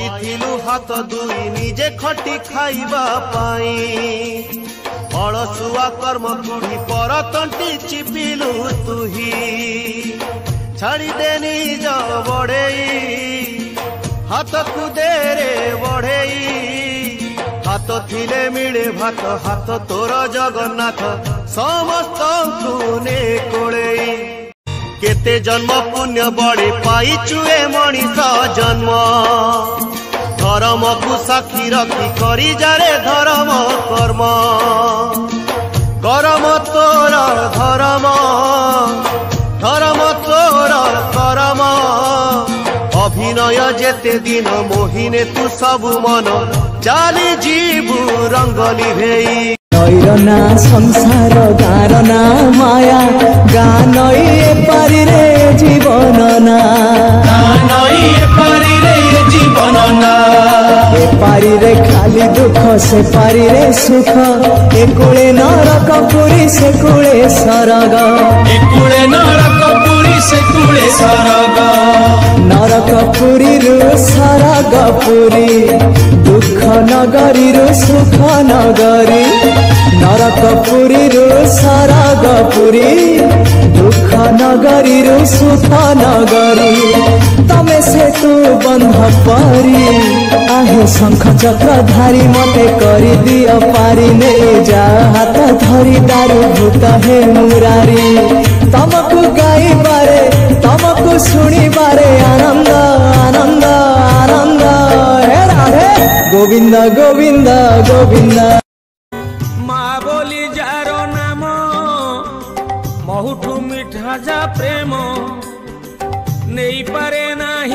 पाइथिलु हाथ दुई निजे खटी खाइबा पाई अलसुआ कर्म कुड़ी पर तंटी चिपिलु तुही छाड़ी देनी जा बड़ेई हाथ को दे रे बढ़ेई हाथ थिले मिले भात हाथ तोर जगन्नाथ समस्त ने कोड़ेई केते जन्म पुण्य बड़े पाई चुए मनीष जन्म धर्म को साक्षी रखी करी जारे धर्म कर्म कर्म तोर धर्म धर्म तोर कर्म अभिनय जेते दिन मोहिने तू सब मन चाली जीवु रंग निभेई नईरना संसार गारना माया गानई पारी रे जीवन ना गानई पारी रे जीवन ना ए पारी रे खाली दुख से पारी रे सुख एकुळे नरक पुरी से कुळे सरग एकुळे नरक पुरी से कुळे सरग नरक पुरी रु सरग पुरी दुख नगरी रु सुख नगरी नरक पुरी रु सरग पुरी दुख नगरी रु सुख नगरी तमे से तू बंध परी आहे शंख चक्र धारी मते करी दियो पारी ने जा हाथ धरी दारू भूत हे मुरारी तमको गाई बारे तमको सुनी बारे आनंद आनंद आनंद हे राधे गोविंद गोविंद गोविंद माँ बोली जारो नाम बहुठू मिठा जा प्रेम नहीं पारे नाही